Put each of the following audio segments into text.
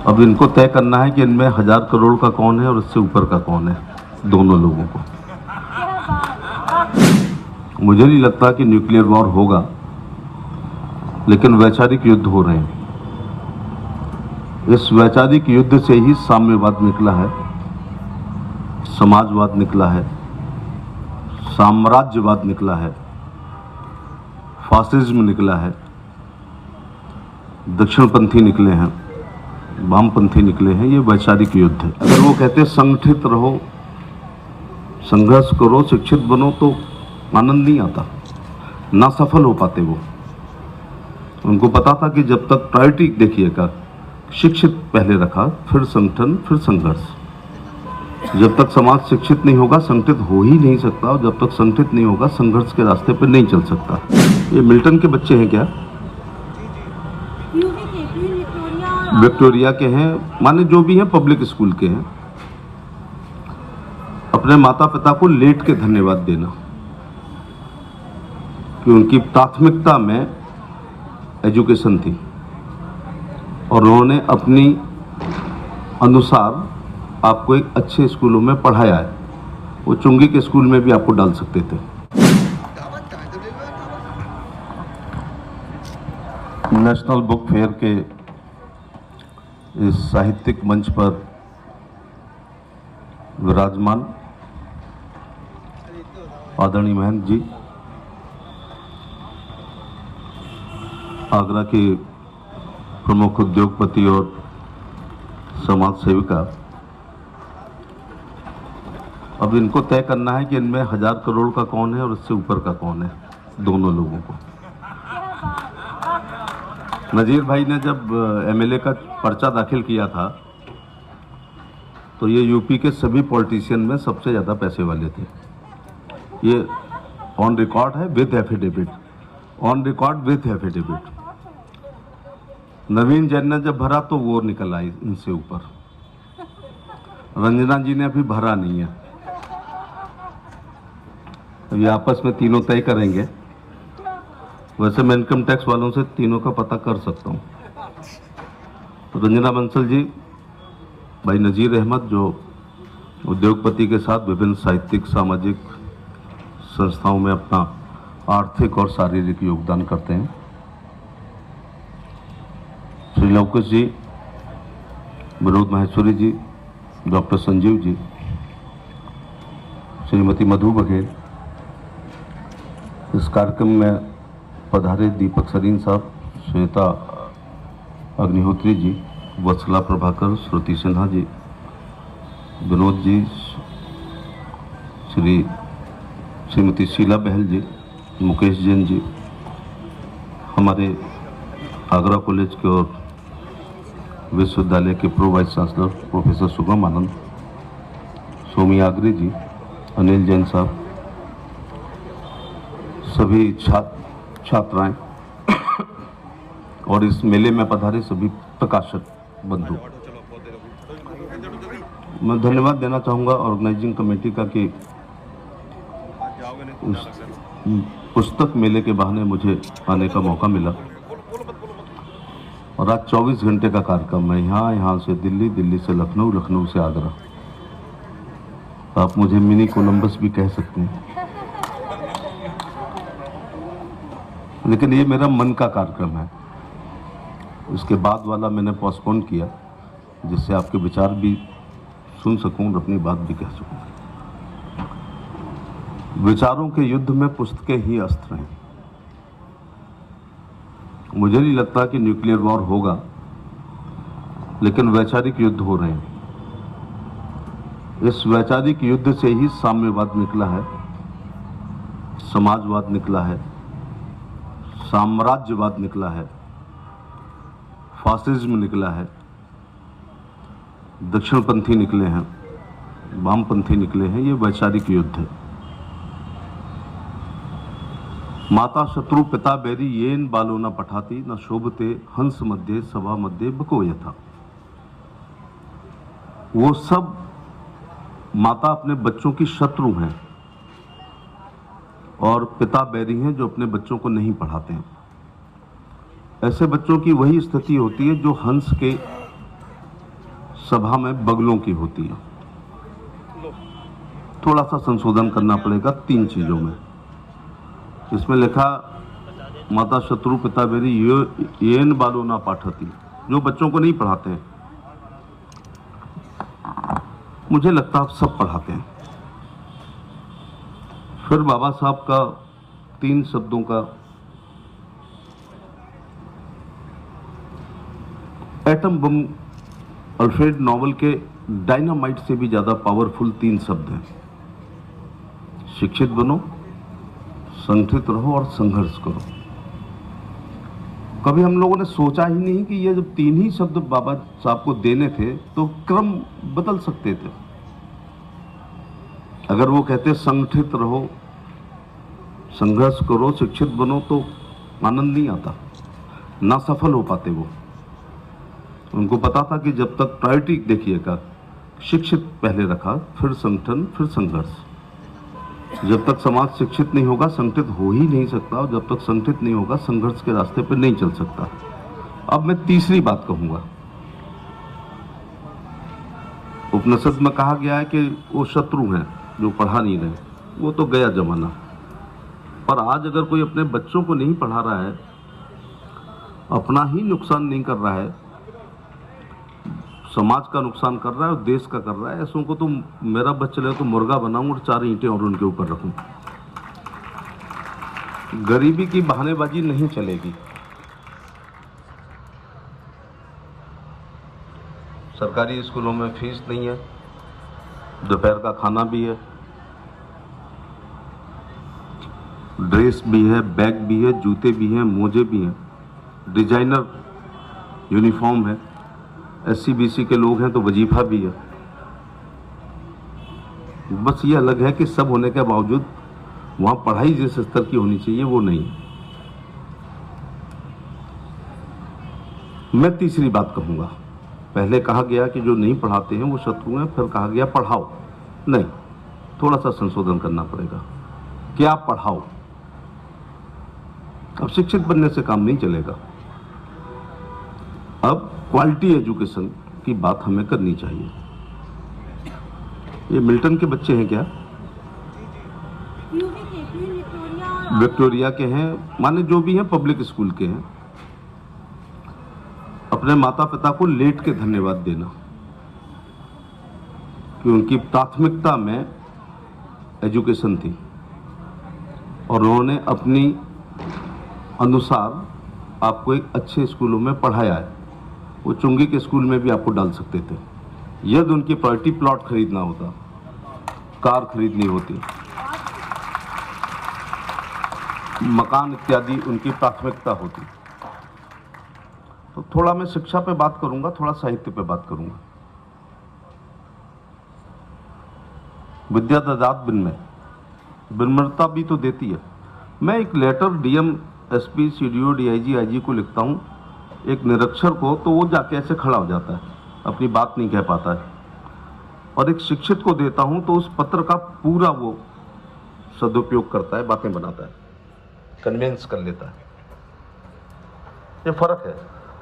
अब इनको तय करना है कि इनमें 1000 करोड़ का कौन है और इससे ऊपर का कौन है, दोनों लोगों को। मुझे नहीं लगता कि न्यूक्लियर वॉर होगा, लेकिन वैचारिक युद्ध हो रहे हैं। इस वैचारिक युद्ध से ही साम्यवाद निकला है, समाजवाद निकला है, साम्राज्यवाद निकला है, फासिज्म निकला है, दक्षिणपंथी निकले हैं, वामपंथी निकले हैं। ये वैचारिक युद्ध है। अगर वो कहते संगठित रहो, संघर्ष करो, शिक्षित बनो, तो आनंद नहीं आता, ना सफल हो पाते वो। उनको पता था कि जब तक प्रायोरिटी देखिएगा, शिक्षित पहले रखा, फिर संगठन, फिर संघर्ष। जब तक समाज शिक्षित नहीं होगा, संगठित हो ही नहीं सकता, और जब तक संगठित नहीं होगा, संघर्ष के रास्ते पर नहीं चल सकता। ये मिल्टन के बच्चे हैं क्या? विक्टोरिया के हैं, माने जो भी हैं, पब्लिक स्कूल के हैं। अपने माता पिता को लेट के धन्यवाद देना कि उनकी प्राथमिकता में एजुकेशन थी और उन्होंने अपनी अनुसार आपको एक अच्छे स्कूलों में पढ़ाया है। वो चुंगी के स्कूल में भी आपको डाल सकते थे। नेशनल बुक फेयर के इस साहित्यिक मंच पर विराजमान आदरणीय महंत जी, आगरा के प्रमुख उद्योगपति और समाज सेविका, अब इनको तय करना है कि इनमें 1000 करोड़ का कौन है और इससे ऊपर का कौन है, दोनों लोगों को। नजीर भाई ने जब एमएलए का पर्चा दाखिल किया था तो ये यूपी के सभी पॉलिटिशियन में सबसे ज़्यादा पैसे वाले थे। ये ऑन रिकॉर्ड है, with affidavit, on record with affidavit. Naveen Jain ने जब भरा तो वो निकल आई इनसे ऊपर। रंजना जी ने अभी भरा नहीं है। ये आपस में तीनों तय करेंगे। वैसे मैं इनकम टैक्स वालों से तीनों का पता कर सकता हूँ। तो रंजना बंसल जी, भाई नजीर अहमद जो उद्योगपति के साथ विभिन्न साहित्यिक सामाजिक संस्थाओं में अपना आर्थिक और शारीरिक योगदान करते हैं, श्री लवकुश जी, विनोद माहेश्वरी जी, डॉक्टर संजीव जी, श्रीमती मधु बघेल, इस कार्यक्रम में पधारे दीपक सरीन साहब, श्वेता अग्निहोत्री जी, वत्सला प्रभाकर, श्रुति सिन्हा जी, विनोद जी, श्रीमती शीला बहल जी, मुकेश जैन जी, हमारे आगरा कॉलेज के और विश्वविद्यालय के प्रो वाइस चांसलर प्रोफेसर सुगम आनंद, सोमी आगरे जी, अनिल जैन साहब, सभी छात्राएं और इस मेले में पधारे सभी प्रकाशक बंधु, मैं धन्यवाद देना चाहूँगा ऑर्गेनाइजिंग कमेटी का कि इस पुस्तक मेले के बहाने मुझे आने का मौका मिला। और आज 24 घंटे का कार्यक्रम है, यहाँ से दिल्ली, दिल्ली से लखनऊ, लखनऊ से आगरा। आप मुझे मिनी कोलंबस भी कह सकते हैं, लेकिन ये मेरा मन का कार्यक्रम है। इसके बाद वाला मैंने पोस्टपोन किया, जिससे आपके विचार भी सुन सकूं और अपनी बात भी कह सकूं। विचारों के युद्ध में पुस्तकें ही अस्त्र हैं। मुझे नहीं लगता कि न्यूक्लियर वॉर होगा, लेकिन वैचारिक युद्ध हो रहे हैं। इस वैचारिक युद्ध से ही साम्यवाद निकला है, समाजवाद निकला है, साम्राज्यवाद निकला है, फासिज्म निकला है, दक्षिणपंथी निकले हैं, वामपंथी निकले हैं। ये वैचारिक युद्ध है। माता शत्रु पिता बैरी येन बालो न पठाती, न शोभते हंस मध्य सभा मध्य बको यथा। वो सब माता अपने बच्चों की शत्रु हैं और पिता बैरी हैं जो अपने बच्चों को नहीं पढ़ाते हैं। ऐसे बच्चों की वही स्थिति होती है जो हंस के सभा में बगलों की होती है। थोड़ा सा संशोधन करना पड़ेगा 3 चीजों में। इसमें लिखा माता शत्रु पिता मेरी येन बालो ना पाठती, जो बच्चों को नहीं पढ़ाते हैं। मुझे लगता है आप सब पढ़ाते हैं। फिर बाबा साहब का 3 शब्दों का एटम बम अल्फ्रेड नोबेल के डायनामाइट से भी ज्यादा पावरफुल 3 शब्द हैं। शिक्षित बनो, संगठित रहो और संघर्ष करो। कभी हम लोगों ने सोचा ही नहीं कि ये जब 3 ही शब्द बाबा साहब को देने थे तो क्रम बदल सकते थे। अगर वो कहते संगठित रहो, संघर्ष करो, शिक्षित बनो, तो आनंद नहीं आता, ना सफल हो पाते वो। उनको पता था कि जब तक प्रायोरिटी देखिएगा, शिक्षित पहले रखा, फिर संगठन, फिर संघर्ष। जब तक समाज शिक्षित नहीं होगा संगठित हो ही नहीं सकता, और जब तक संगठित नहीं होगा संघर्ष के रास्ते पर नहीं चल सकता। अब मैं तीसरी बात कहूंगा। उपनिषद में कहा गया है कि वो शत्रु हैं जो पढ़ा नहीं रहे, वो तो गया जमाना। पर आज अगर कोई अपने बच्चों को नहीं पढ़ा रहा है, अपना ही नुकसान नहीं कर रहा है, समाज का नुकसान कर रहा है और देश का कर रहा है, ऐसों को तो मेरा बच्चा चले तो मुर्गा बनाऊं और 4 ईंटें और उनके ऊपर रखूं। गरीबी की बहानेबाजी नहीं चलेगी। सरकारी स्कूलों में फीस नहीं है, दोपहर का खाना भी है, ड्रेस भी है, बैग भी है, जूते भी हैं, मोजे भी हैं, डिजाइनर यूनिफॉर्म है। SC BC के लोग हैं तो वजीफा भी है। बस ये अलग है कि सब होने के बावजूद वहां पढ़ाई जिस स्तर की होनी चाहिए वो नहीं है। मैं तीसरी बात कहूंगा। पहले कहा गया कि जो नहीं पढ़ाते हैं वो शत्रु हैं, फिर कहा गया पढ़ाओ। नहीं, थोड़ा सा संशोधन करना पड़ेगा। क्या पढ़ाओ? अब शिक्षित बनने से काम नहीं चलेगा। अब क्वालिटी एजुकेशन की बात हमें करनी चाहिए। ये मिल्टन के बच्चे हैं क्या? विक्टोरिया के हैं, माने जो भी हैं, पब्लिक स्कूल के हैं। अपने माता पिता को लेट के धन्यवाद देना कि उनकी प्राथमिकता में एजुकेशन थी और उन्होंने अपनी अनुसार आपको एक अच्छे स्कूलों में पढ़ाया है। वो चुंगी के स्कूल में भी आपको डाल सकते थे। यदि उनकी प्रायोरिटी प्लॉट खरीदना होता, कार खरीदनी होती, मकान इत्यादि उनकी प्राथमिकता होती। तो थोड़ा मैं शिक्षा पे बात करूंगा, थोड़ा साहित्य पे बात करूंगा। विद्या ददात बिन्मय, विनम्रता भी तो देती है। मैं एक letter DM SP CDO DIG IG को लिखता हूं, एक निरक्षर को, तो वो जाके ऐसे खड़ा हो जाता है, अपनी बात नहीं कह पाता है। और एक शिक्षित को देता हूं तो उस पत्र का पूरा वो सदुपयोग करता है, बातें बनाता है, कन्विंस कर लेता है। ये फर्क है,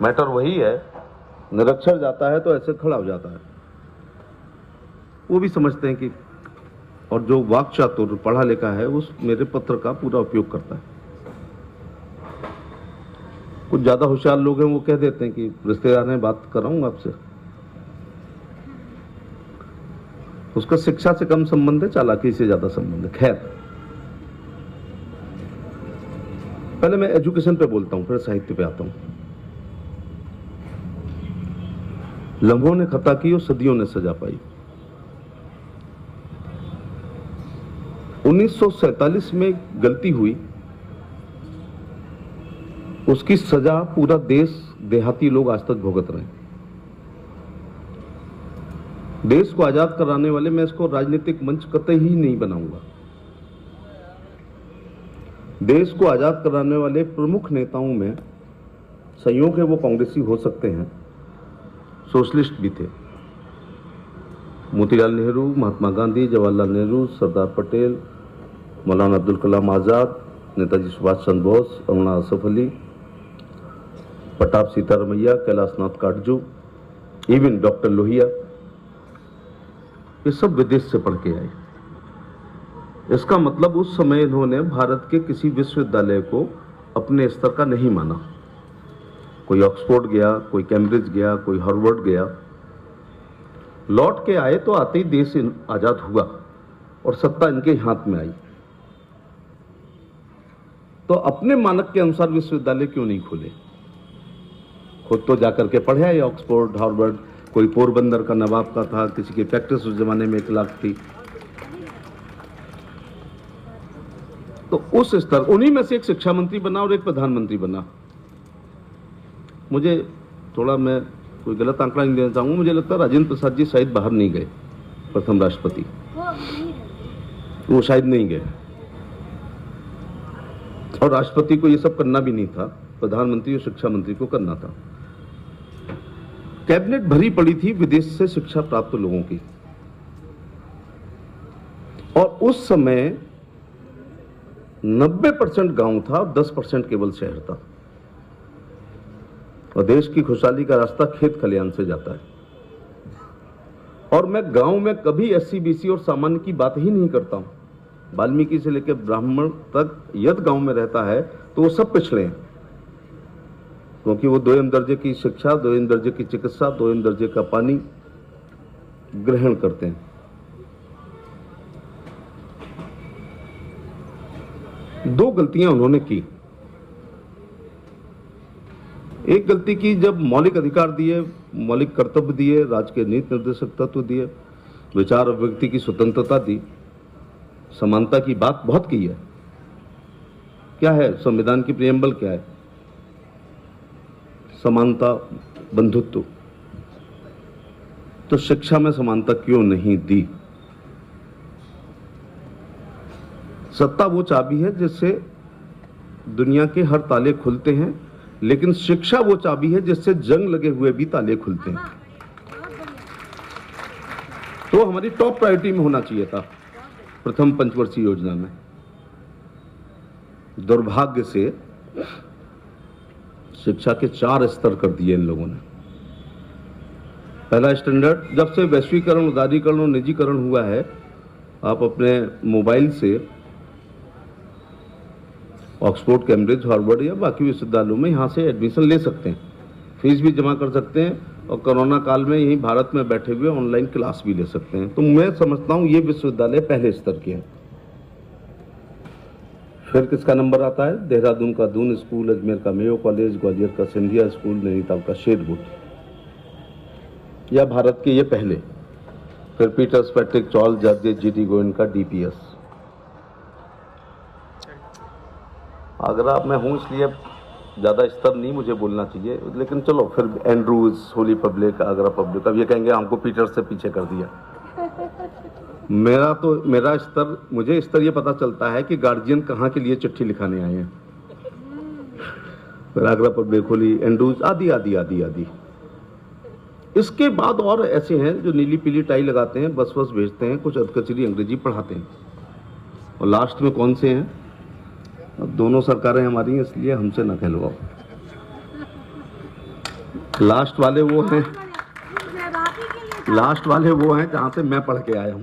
मैटर वही है। निरक्षर जाता है तो ऐसे खड़ा हो जाता है। वो भी समझते हैं कि, और जो वाक चातुर पढ़ा लिखा है उस मेरे पत्र का पूरा उपयोग करता है। कुछ ज्यादा होशियार लोग हैं, वो कह देते हैं कि रिश्तेदार ने बात कर रहा हूं आपसे, उसका शिक्षा से कम संबंध है, चालाकी से ज्यादा संबंध है। खैर, पहले मैं एजुकेशन पे बोलता हूं, फिर साहित्य पे आता हूं। लम्हों ने खता की और सदियों ने सजा पाई। 1947 में गलती हुई, उसकी सजा पूरा देश, देहाती लोग आज तक भुगत रहे हैं। देश को आजाद कराने वाले, मैं इसको राजनीतिक मंच कतई ही नहीं बनाऊंगा, देश को आजाद कराने वाले प्रमुख नेताओं में संयोग है वो कांग्रेसी हो सकते हैं, सोशलिस्ट भी थे। मोतीलाल नेहरू, महात्मा गांधी, जवाहरलाल नेहरू, सरदार पटेल, मौलाना अब्दुल कलाम आजाद, नेताजी सुभाष चंद्र बोस, अरुणा असफ अली, पटाप सीतारमैया, कैलाशनाथ काटजू, इवन डॉक्टर लोहिया, ये सब विदेश से पढ़ के आए। इसका मतलब उस समय इन्होंने भारत के किसी विश्वविद्यालय को अपने स्तर का नहीं माना। कोई ऑक्सफोर्ड गया, कोई कैम्ब्रिज गया, कोई हार्वर्ड गया, लौट के आए तो आते ही देश आजाद हुआ और सत्ता इनके हाथ में आई। तो अपने मानक के अनुसार विश्वविद्यालय क्यों नहीं खोले? खुद तो जाकर के पढ़े आए ऑक्सफोर्ड, हार्वर्ड, कोई पोरबंदर का नवाब का था, किसी की प्रैक्टिस उस जमाने में 1 लाख थी। तो उस स्तर, उन्हीं में से एक शिक्षा मंत्री बना और एक प्रधानमंत्री बना। मुझे थोड़ा, मैं कोई गलत आंकड़ा नहीं देना चाहूंगा, मुझे लगता है राजेंद्र प्रसाद जी शायद बाहर नहीं गए, प्रथम राष्ट्रपति वो शायद नहीं गए। और राष्ट्रपति को ये सब करना भी नहीं था, प्रधानमंत्री और शिक्षा मंत्री को करना था। कैबिनेट भरी पड़ी थी विदेश से शिक्षा प्राप्त लोगों की, और उस समय 90% गांव था, 10% केवल शहर था। और देश की खुशहाली का रास्ता खेत खलियान से जाता है। और मैं गांव में कभी एससी बीसी और सामान्य की बात ही नहीं करता हूं। वाल्मीकि से लेकर ब्राह्मण तक यदि गांव में रहता है तो वो सब पिछड़े हैं, क्योंकि वो 2 दर्जे की शिक्षा, 2 दर्जे की चिकित्सा, 2 दर्जे का पानी ग्रहण करते हैं। दो गलतियां उन्होंने की। एक गलती की जब मौलिक अधिकार दिए, मौलिक कर्तव्य दिए, राज्य के नीति निर्देशक तत्व दिए, विचार अभिव्यक्ति की स्वतंत्रता दी, समानता की बात बहुत की है। क्या है संविधान की प्रियम्बल, क्या है? समानता, बंधुत्व। तो शिक्षा में समानता क्यों नहीं दी? सत्ता वो चाबी है जिससे दुनिया के हर ताले खुलते हैं, लेकिन शिक्षा वो चाबी है जिससे जंग लगे हुए भी ताले खुलते हैं। तो हमारी टॉप प्रायोरिटी में होना चाहिए था प्रथम पंचवर्षीय योजना में। दुर्भाग्य से शिक्षा के 4 स्तर कर दिए इन लोगों ने। पहला स्टैंडर्ड, जब से वैश्वीकरण, उदारीकरण और निजीकरण हुआ है, आप अपने मोबाइल से ऑक्सफोर्ड, कैम्ब्रिज, हार्वर्ड या बाकी विश्वविद्यालयों में यहाँ से एडमिशन ले सकते हैं, फीस भी जमा कर सकते हैं, और कोरोना काल में यहीं भारत में बैठे हुए ऑनलाइन क्लास भी ले सकते हैं। तो मैं समझता हूँ ये विश्वविद्यालय पहले स्तर के हैं। फिर किसका नंबर आता है? देहरादून का दून स्कूल, अजमेर का मेयो कॉलेज, ग्वालियर का सिंधिया स्कूल, नैनीताल का शेरवुड, या भारत के ये पहले। फिर Peters, Patrick, Charles, George, GT Govind का डीपीएस। आगरा में हूँ इसलिए ज़्यादा स्तर नहीं मुझे बोलना चाहिए, लेकिन चलो फिर Andrews, Holi public, Agra public. अब ये कहेंगे हमको पीटर से पीछे कर दिया। मेरा स्तर, मुझे स्तर ये पता चलता है कि गार्जियन कहाँ के लिए चिट्ठी लिखाने आए हैं। फिर आगरा पब्लिक, होली, एंड्रूज, आदि आदि आदि आदि। इसके बाद और ऐसे हैं जो नीली पीली टाई लगाते हैं, बस बस भेजते हैं, कुछ अधकचरी अंग्रेजी पढ़ाते हैं। और लास्ट में कौन से हैं? अब दोनों सरकारें हमारी हैं, इसलिए हमसे न कहलवाओ। लास्ट वाले वो हैं जहां से मैं पढ़ के आया हूं।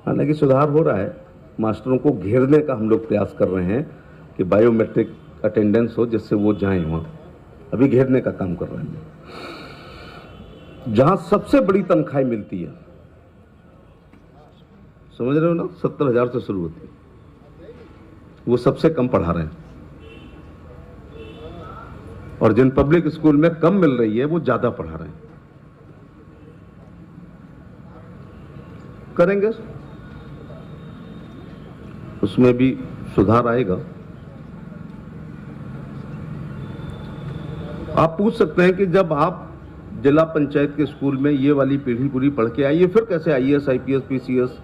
हालांकि सुधार हो रहा है, मास्टरों को घेरने का हम लोग प्रयास कर रहे हैं कि बायोमेट्रिक अटेंडेंस हो जिससे वो जाएं वहां। अभी घेरने का काम कर रहे हैं। जहां सबसे बड़ी तनख्वाह मिलती है, समझ रहे हो ना, 70,000 से शुरू होती है, वो सबसे कम पढ़ा रहे हैं। और जिन पब्लिक स्कूल में कम मिल रही है वो ज्यादा पढ़ा रहे हैं। करेंगे, उसमें भी सुधार आएगा। आप पूछ सकते हैं कि जब आप जिला पंचायत के स्कूल में ये वाली पीढ़ी पूरी पढ़ के आई है, फिर कैसे आईएएस, आईपीएस, पीसीएस